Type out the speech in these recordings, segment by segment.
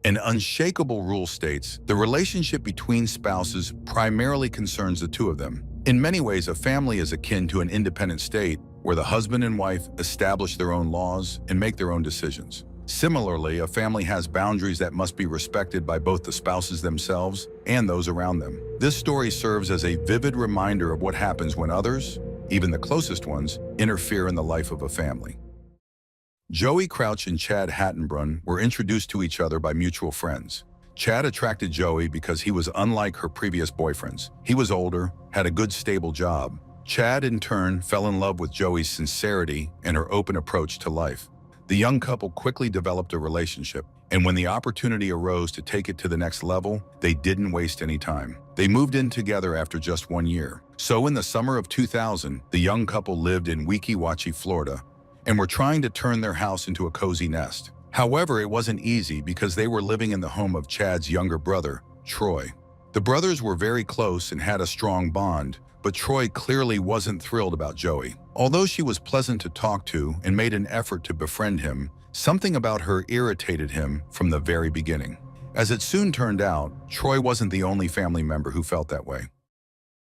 An unshakable rule states the relationship between spouses primarily concerns the two of them. In many ways, a family is akin to an independent state where the husband and wife establish their own laws and make their own decisions. Similarly, a family has boundaries that must be respected by both the spouses themselves and those around them. This story serves as a vivid reminder of what happens when others, even the closest ones, interfere in the life of a family. Joey Crouch and Chad Hattenbrunn were introduced to each other by mutual friends. Chad attracted Joey because he was unlike her previous boyfriends. He was older, had a good stable job. Chad, in turn, fell in love with Joey's sincerity and her open approach to life. The young couple quickly developed a relationship, and when the opportunity arose to take it to the next level, they didn't waste any time. They moved in together after just 1 year. So in the summer of 2000, the young couple lived in Weeki Wachee, Florida, and were trying to turn their house into a cozy nest. However, it wasn't easy because they were living in the home of Chad's younger brother, Troy. The brothers were very close and had a strong bond, but Troy clearly wasn't thrilled about Joey. Although she was pleasant to talk to and made an effort to befriend him, something about her irritated him from the very beginning. As it soon turned out, Troy wasn't the only family member who felt that way.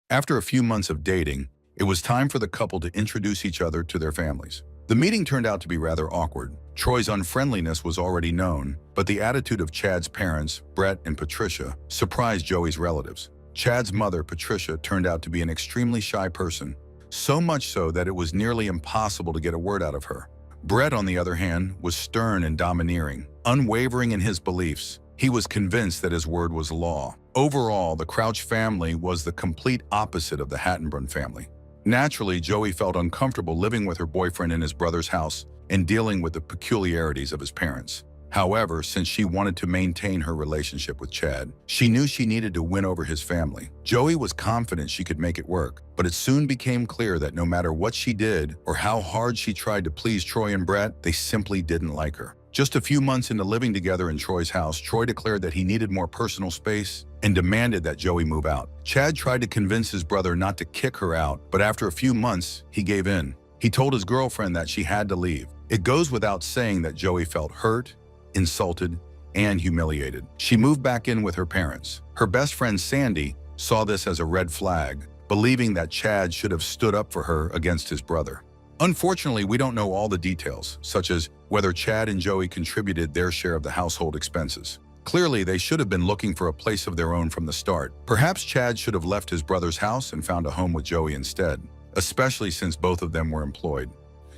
After a few months of dating, it was time for the couple to introduce each other to their families. The meeting turned out to be rather awkward. Troy's unfriendliness was already known, but the attitude of Chad's parents, Brett and Patricia, surprised Joey's relatives. Chad's mother, Patricia, turned out to be an extremely shy person, so much so that it was nearly impossible to get a word out of her. Brett, on the other hand, was stern and domineering, unwavering in his beliefs. He was convinced that his word was law. Overall, the Crouch family was the complete opposite of the Hattenbrunn family. Naturally, Joey felt uncomfortable living with her boyfriend in his brother's house and dealing with the peculiarities of his parents. However, since she wanted to maintain her relationship with Chad, she knew she needed to win over his family. Joey was confident she could make it work, but it soon became clear that no matter what she did or how hard she tried to please Troy and Brett, they simply didn't like her. Just a few months into living together in Troy's house, Troy declared that he needed more personal space and demanded that Joey move out. Chad tried to convince his brother not to kick her out, but after a few months, he gave in. He told his girlfriend that she had to leave. It goes without saying that Joey felt hurt, insulted, and humiliated. She moved back in with her parents. Her best friend Sandy saw this as a red flag, believing that Chad should have stood up for her against his brother. Unfortunately, we don't know all the details, such as whether Chad and Joey contributed their share of the household expenses. Clearly, they should have been looking for a place of their own from the start. Perhaps Chad should have left his brother's house and found a home with Joey instead, especially since both of them were employed.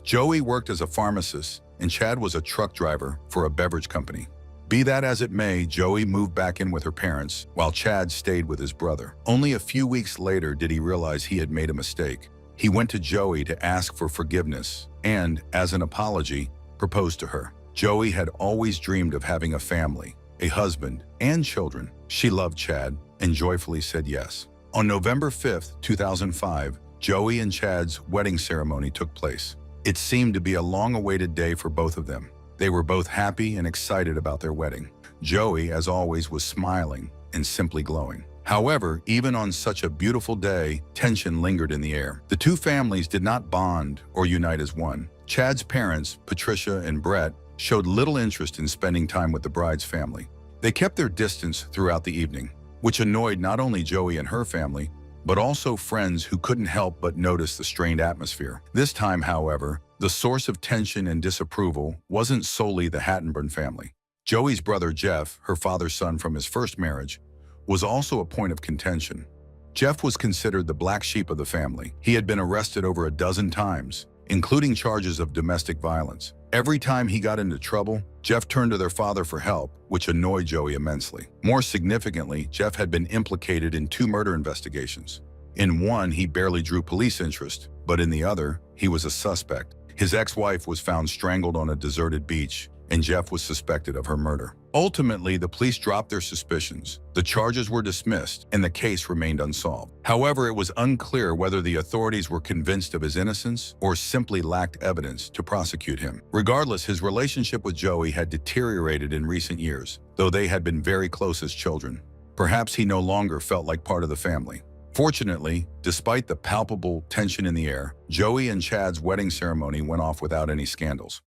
Joey worked as a pharmacist, and Chad was a truck driver for a beverage company. Be that as it may, Joey moved back in with her parents, while Chad stayed with his brother. Only a few weeks later did he realize he had made a mistake. He went to Joey to ask for forgiveness and, as an apology, proposed to her. Joey had always dreamed of having a family, a husband, and children. She loved Chad and joyfully said yes. On November 5th, 2005, Joey and Chad's wedding ceremony took place. It seemed to be a long-awaited day for both of them. They were both happy and excited about their wedding. Joey, as always, was smiling and simply glowing. However, even on such a beautiful day, tension lingered in the air. The two families did not bond or unite as one. Chad's parents, Patricia and Brett, showed little interest in spending time with the bride's family. They kept their distance throughout the evening, which annoyed not only Joey and her family, but also friends who couldn't help but notice the strained atmosphere. This time, however, the source of tension and disapproval wasn't solely the Hattenbrunn family. Joey's brother Jeff, her father's son from his first marriage, was also a point of contention. Jeff was considered the black sheep of the family. He had been arrested over a dozen times, including charges of domestic violence. Every time he got into trouble, Jeff turned to their father for help, which annoyed Joey immensely. More significantly, Jeff had been implicated in 2 murder investigations. In one, he barely drew police interest, but in the other, he was a suspect. His ex-wife was found strangled on a deserted beach, and Jeff was suspected of her murder. Ultimately, the police dropped their suspicions. The charges were dismissed, and the case remained unsolved. However, it was unclear whether the authorities were convinced of his innocence or simply lacked evidence to prosecute him. Regardless, his relationship with Joey had deteriorated in recent years, though they had been very close as children. Perhaps he no longer felt like part of the family. Fortunately, despite the palpable tension in the air, Joey and Chad's wedding ceremony went off without any scandals.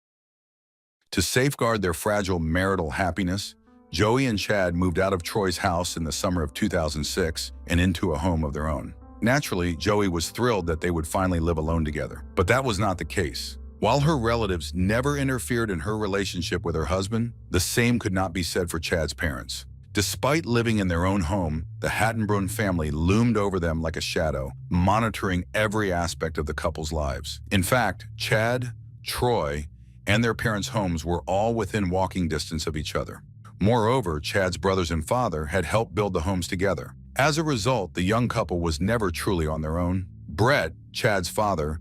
To safeguard their fragile marital happiness, Joey and Chad moved out of Troy's house in the summer of 2006 and into a home of their own. Naturally, Joey was thrilled that they would finally live alone together, but that was not the case. While her relatives never interfered in her relationship with her husband, the same could not be said for Chad's parents. Despite living in their own home, the Hattenbrunn family loomed over them like a shadow, monitoring every aspect of the couple's lives. In fact, Chad, Troy, and their parents' homes were all within walking distance of each other. Moreover, Chad's brothers and father had helped build the homes together. As a result, the young couple was never truly on their own. Brett, Chad's father,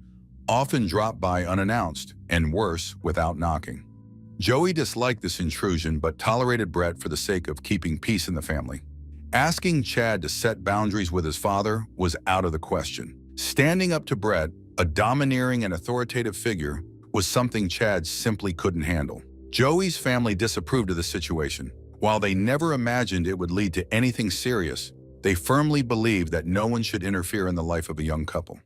often dropped by unannounced, and worse, without knocking. Joey disliked this intrusion but tolerated Brett for the sake of keeping peace in the family. Asking Chad to set boundaries with his father was out of the question. Standing up to Brett, a domineering and authoritative figure, was something Chad simply couldn't handle. Joey's family disapproved of the situation. While they never imagined it would lead to anything serious, they firmly believed that no one should interfere in the life of a young couple.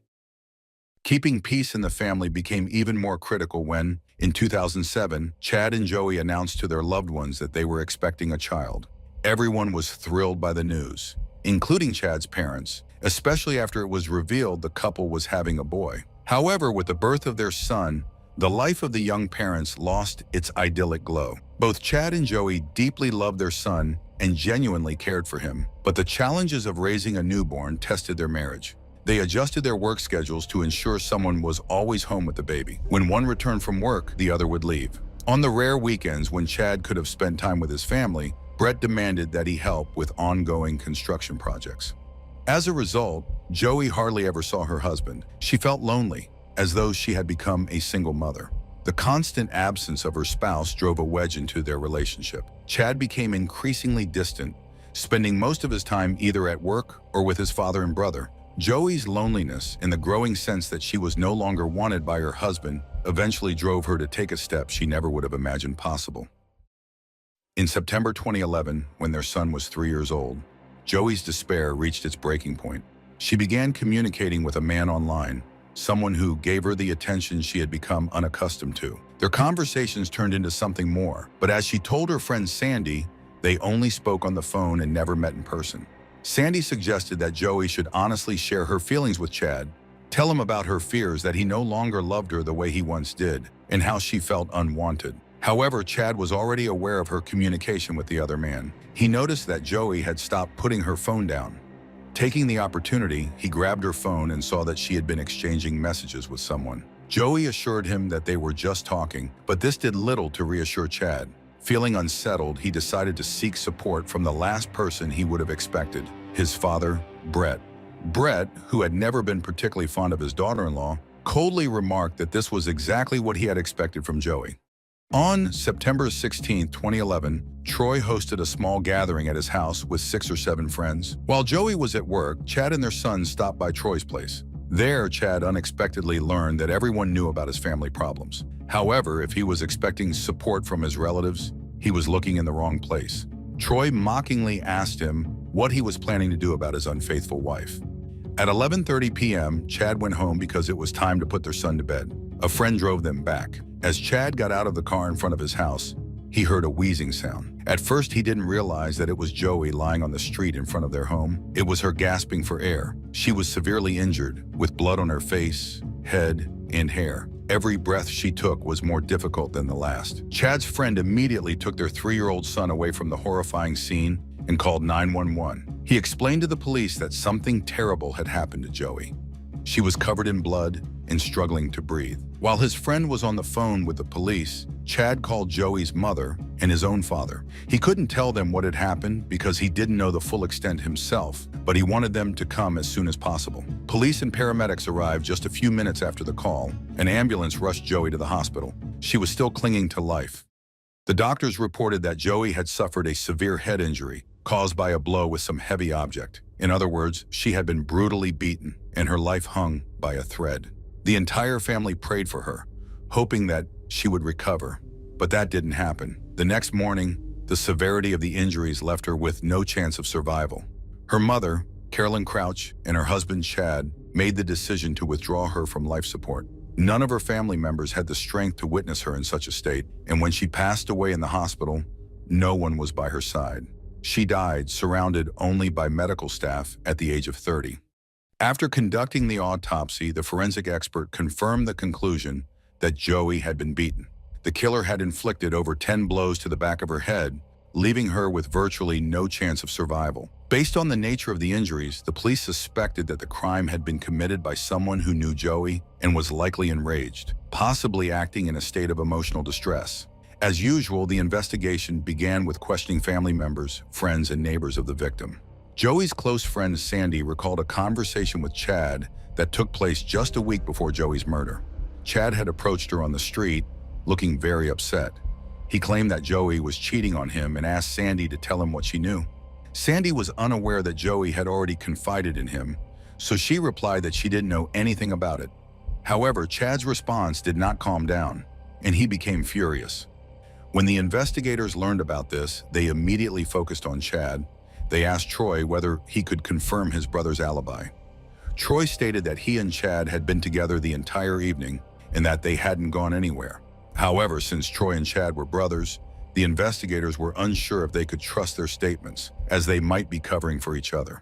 Keeping peace in the family became even more critical when, in 2007, Chad and Joey announced to their loved ones that they were expecting a child. Everyone was thrilled by the news, including Chad's parents, especially after it was revealed the couple was having a boy. However, with the birth of their son, the life of the young parents lost its idyllic glow. Both Chad and Joey deeply loved their son and genuinely cared for him, but the challenges of raising a newborn tested their marriage. They adjusted their work schedules to ensure someone was always home with the baby. When one returned from work, the other would leave. On the rare weekends when Chad could have spent time with his family, Brett demanded that he help with ongoing construction projects. As a result, Joey hardly ever saw her husband. She felt lonely, as though she had become a single mother. The constant absence of her spouse drove a wedge into their relationship. Chad became increasingly distant, spending most of his time either at work or with his father and brother. Joey's loneliness and the growing sense that she was no longer wanted by her husband eventually drove her to take a step she never would have imagined possible. In September 2011, when their son was 3 years old, Joey's despair reached its breaking point. She began communicating with a man online, someone who gave her the attention she had become unaccustomed to. Their conversations turned into something more, but as she told her friend Sandy, they only spoke on the phone and never met in person. Sandy suggested that Joey should honestly share her feelings with Chad, tell him about her fears that he no longer loved her the way he once did, and how she felt unwanted. However, Chad was already aware of her communication with the other man. He noticed that Joey had stopped putting her phone down. Taking the opportunity, he grabbed her phone and saw that she had been exchanging messages with someone. Joey assured him that they were just talking, but this did little to reassure Chad. Feeling unsettled, he decided to seek support from the last person he would have expected, his father, Brett. Brett, who had never been particularly fond of his daughter-in-law, coldly remarked that this was exactly what he had expected from Joey. On September 16, 2011, Troy hosted a small gathering at his house with 6 or 7 friends. While Joey was at work, Chad and their son stopped by Troy's place. There, Chad unexpectedly learned that everyone knew about his family problems. However, if he was expecting support from his relatives, he was looking in the wrong place. Troy mockingly asked him what he was planning to do about his unfaithful wife. At 11:30 p.m., Chad went home because it was time to put their son to bed. A friend drove them back. As Chad got out of the car in front of his house, he heard a wheezing sound. At first, he didn't realize that it was Joey lying on the street in front of their home. It was her gasping for air. She was severely injured, with blood on her face, head, and hair. Every breath she took was more difficult than the last. Chad's friend immediately took their 3-year-old son away from the horrifying scene and called 911. He explained to the police that something terrible had happened to Joey. She was covered in blood and struggling to breathe. While his friend was on the phone with the police, Chad called Joey's mother and his own father. He couldn't tell them what had happened because he didn't know the full extent himself, but he wanted them to come as soon as possible. Police and paramedics arrived just a few minutes after the call. An ambulance rushed Joey to the hospital. She was still clinging to life. The doctors reported that Joey had suffered a severe head injury caused by a blow with some heavy object. In other words, she had been brutally beaten, and her life hung by a thread. The entire family prayed for her, hoping that she would recover, but that didn't happen. The next morning, the severity of the injuries left her with no chance of survival. Her mother, Carolyn Crouch, and her husband, Chad, made the decision to withdraw her from life support. None of her family members had the strength to witness her in such a state, and when she passed away in the hospital, no one was by her side. She died surrounded only by medical staff at the age of 30. After conducting the autopsy, the forensic expert confirmed the conclusion that Joey had been beaten. The killer had inflicted over 10 blows to the back of her head, leaving her with virtually no chance of survival. Based on the nature of the injuries, the police suspected that the crime had been committed by someone who knew Joey and was likely enraged, possibly acting in a state of emotional distress. As usual, the investigation began with questioning family members, friends, and neighbors of the victim. Joey's close friend Sandy recalled a conversation with Chad that took place just a week before Joey's murder. Chad had approached her on the street, looking very upset. He claimed that Joey was cheating on him and asked Sandy to tell him what she knew. Sandy was unaware that Joey had already confided in him, so she replied that she didn't know anything about it. However, Chad's response did not calm down, and he became furious. When the investigators learned about this, they immediately focused on Chad. They asked Troy whether he could confirm his brother's alibi. Troy stated that he and Chad had been together the entire evening and that they hadn't gone anywhere. However, since Troy and Chad were brothers, the investigators were unsure if they could trust their statements, as they might be covering for each other.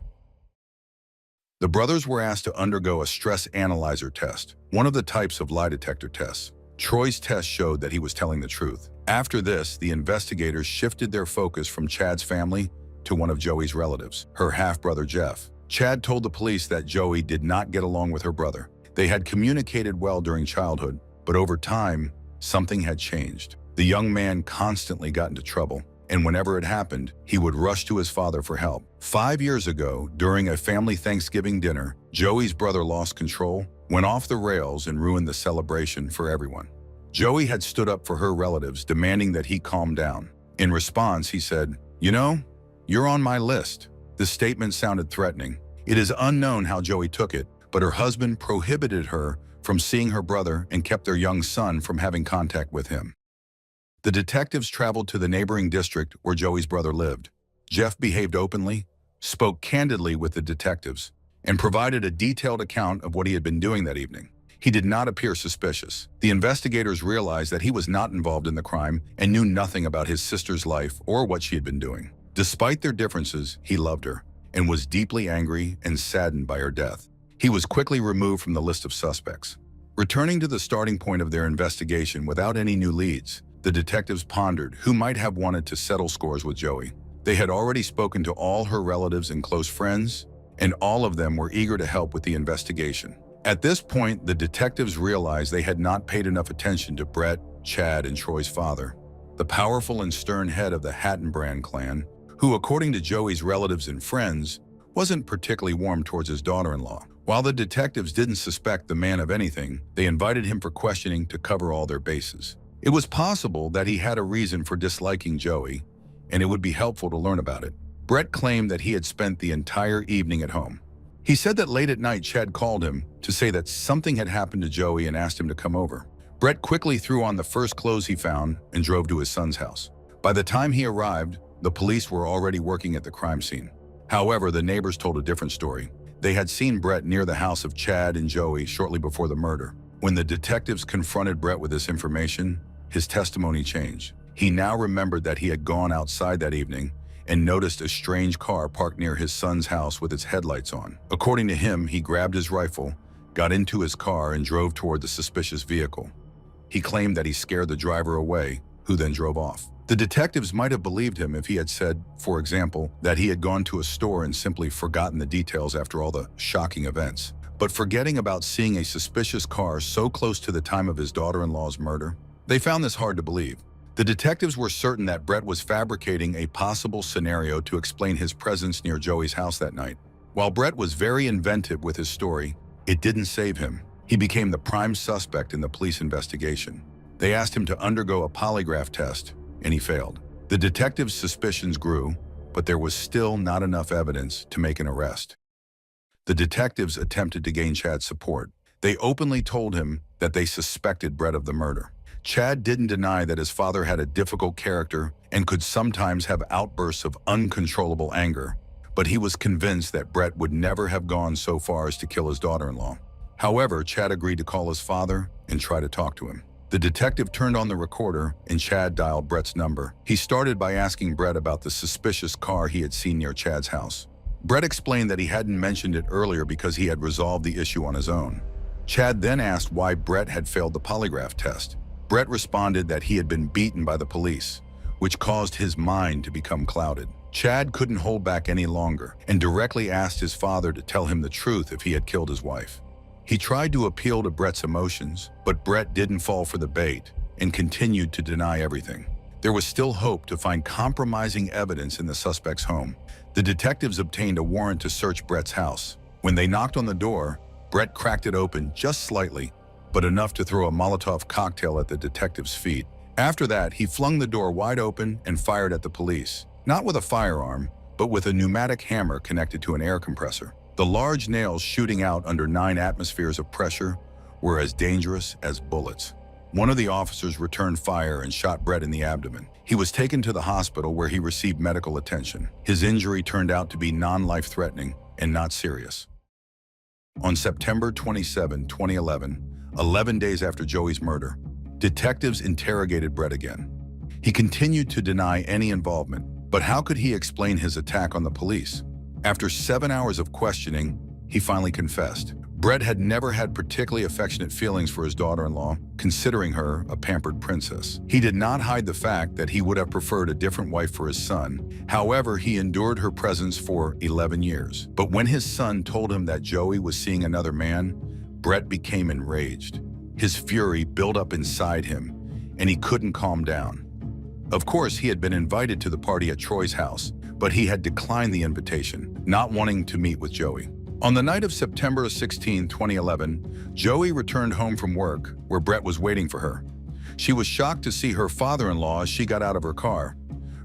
The brothers were asked to undergo a stress analyzer test, one of the types of lie detector tests. Troy's test showed that he was telling the truth. After this, the investigators shifted their focus from Chad's family to one of Joey's relatives, her half-brother Jeff. Chad told the police that Joey did not get along with her brother. They had communicated well during childhood, but over time, something had changed. The young man constantly got into trouble, and whenever it happened, he would rush to his father for help. 5 years ago, during a family Thanksgiving dinner, Joey's brother lost control, went off the rails, and ruined the celebration for everyone. Joey had stood up for her relatives, demanding that he calm down. In response, he said, "You know, you're on my list." The statement sounded threatening. It is unknown how Joey took it, but her husband prohibited her from seeing her brother and kept their young son from having contact with him. The detectives traveled to the neighboring district where Joey's brother lived. Jeff behaved openly, spoke candidly with the detectives, and provided a detailed account of what he had been doing that evening. He did not appear suspicious. The investigators realized that he was not involved in the crime and knew nothing about his sister's life or what she had been doing. Despite their differences, he loved her and was deeply angry and saddened by her death. He was quickly removed from the list of suspects. Returning to the starting point of their investigation without any new leads, the detectives pondered who might have wanted to settle scores with Joey. They had already spoken to all her relatives and close friends, and all of them were eager to help with the investigation. At this point, the detectives realized they had not paid enough attention to Brett, Chad, and Troy's father, the powerful and stern head of the Hattenbrand clan, who, according to Joey's relatives and friends, wasn't particularly warm towards his daughter-in-law. While the detectives didn't suspect the man of anything, they invited him for questioning to cover all their bases. It was possible that he had a reason for disliking Joey, and it would be helpful to learn about it. Brett claimed that he had spent the entire evening at home. He said that late at night, Chad called him to say that something had happened to Joey and asked him to come over. Brett quickly threw on the first clothes he found and drove to his son's house. By the time he arrived, the police were already working at the crime scene. However, the neighbors told a different story. They had seen Brett near the house of Chad and Joey shortly before the murder. When the detectives confronted Brett with this information, his testimony changed. He now remembered that he had gone outside that evening and noticed a strange car parked near his son's house with its headlights on. According to him, he grabbed his rifle, got into his car, and drove toward the suspicious vehicle. He claimed that he scared the driver away, who then drove off. The detectives might have believed him if he had said, for example, that he had gone to a store and simply forgotten the details after all the shocking events. But forgetting about seeing a suspicious car so close to the time of his daughter-in-law's murder, they found this hard to believe. The detectives were certain that Brett was fabricating a possible scenario to explain his presence near Joey's house that night. While Brett was very inventive with his story, it didn't save him. He became the prime suspect in the police investigation. They asked him to undergo a polygraph test, and he failed. The detectives' suspicions grew, but there was still not enough evidence to make an arrest. The detectives attempted to gain Chad's support. They openly told him that they suspected Brett of the murder. Chad didn't deny that his father had a difficult character and could sometimes have outbursts of uncontrollable anger, but he was convinced that Brett would never have gone so far as to kill his daughter-in-law. However, Chad agreed to call his father and try to talk to him. The detective turned on the recorder and Chad dialed Brett's number. He started by asking Brett about the suspicious car he had seen near Chad's house. Brett explained that he hadn't mentioned it earlier because he had resolved the issue on his own. Chad then asked why Brett had failed the polygraph test. Brett responded that he had been beaten by the police, which caused his mind to become clouded. Chad couldn't hold back any longer and directly asked his father to tell him the truth if he had killed his wife. He tried to appeal to Brett's emotions, but Brett didn't fall for the bait and continued to deny everything. There was still hope to find compromising evidence in the suspect's home. The detectives obtained a warrant to search Brett's house. When they knocked on the door, Brett cracked it open just slightly, but enough to throw a Molotov cocktail at the detective's feet. After that, he flung the door wide open and fired at the police, not with a firearm, but with a pneumatic hammer connected to an air compressor. The large nails shooting out under 9 atmospheres of pressure were as dangerous as bullets. One of the officers returned fire and shot Brett in the abdomen. He was taken to the hospital where he received medical attention. His injury turned out to be non-life-threatening and not serious. On September 27, 2011, 11 days after Joey's murder, detectives interrogated Brett again. He continued to deny any involvement, but how could he explain his attack on the police? After 7 hours of questioning, he finally confessed. Brett had never had particularly affectionate feelings for his daughter-in-law, considering her a pampered princess. He did not hide the fact that he would have preferred a different wife for his son. However, he endured her presence for 11 years. But when his son told him that Joey was seeing another man, Brett became enraged. His fury built up inside him, and he couldn't calm down. Of course, he had been invited to the party at Troy's house, but he had declined the invitation, not wanting to meet with Joey. On the night of September 16, 2011, Joey returned home from work, where Brett was waiting for her. She was shocked to see her father-in-law as she got out of her car.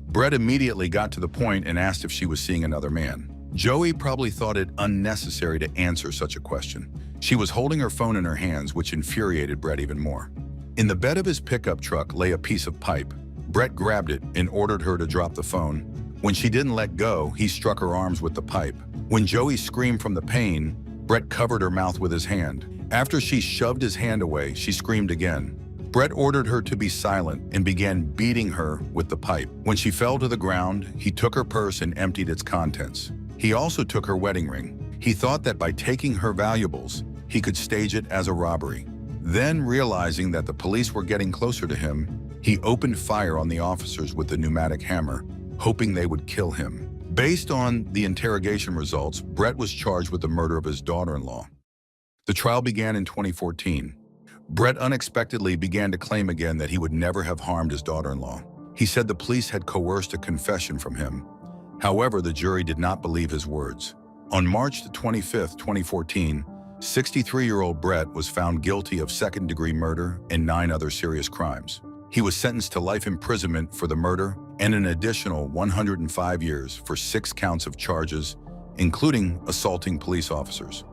Brett immediately got to the point and asked if she was seeing another man. Joey probably thought it unnecessary to answer such a question. She was holding her phone in her hands, which infuriated Brett even more. In the bed of his pickup truck lay a piece of pipe. Brett grabbed it and ordered her to drop the phone. When she didn't let go, he struck her arms with the pipe. When Joey screamed from the pain, Brett covered her mouth with his hand. After she shoved his hand away, she screamed again. Brett ordered her to be silent and began beating her with the pipe. When she fell to the ground, he took her purse and emptied its contents. He also took her wedding ring. He thought that by taking her valuables, he could stage it as a robbery. Then, realizing that the police were getting closer to him, he opened fire on the officers with the pneumatic hammer, hoping they would kill him. Based on the interrogation results, Brett was charged with the murder of his daughter-in-law. The trial began in 2014. Brett unexpectedly began to claim again that he would never have harmed his daughter-in-law. He said the police had coerced a confession from him. However, the jury did not believe his words. On March 25, 2014, 63-year-old Brett was found guilty of second-degree murder and 9 other serious crimes. He was sentenced to life imprisonment for the murder and an additional 105 years for 6 counts of charges, including assaulting police officers.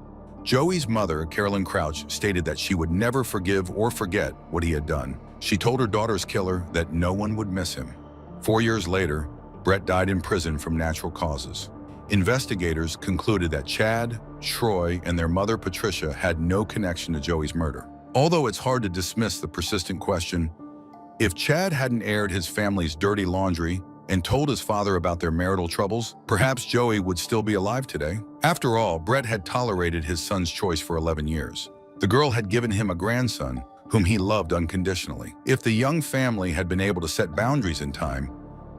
Joey's mother, Carolyn Crouch, stated that she would never forgive or forget what he had done. She told her daughter's killer that no one would miss him. 4 years later, Brett died in prison from natural causes. Investigators concluded that Chad, Troy, and their mother Patricia had no connection to Joey's murder. Although it's hard to dismiss the persistent question, if Chad hadn't aired his family's dirty laundry and told his father about their marital troubles, perhaps Joey would still be alive today. After all, Brett had tolerated his son's choice for 11 years. The girl had given him a grandson whom he loved unconditionally. If the young family had been able to set boundaries in time,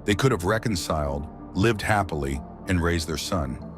they could have reconciled, lived happily, and raised their son.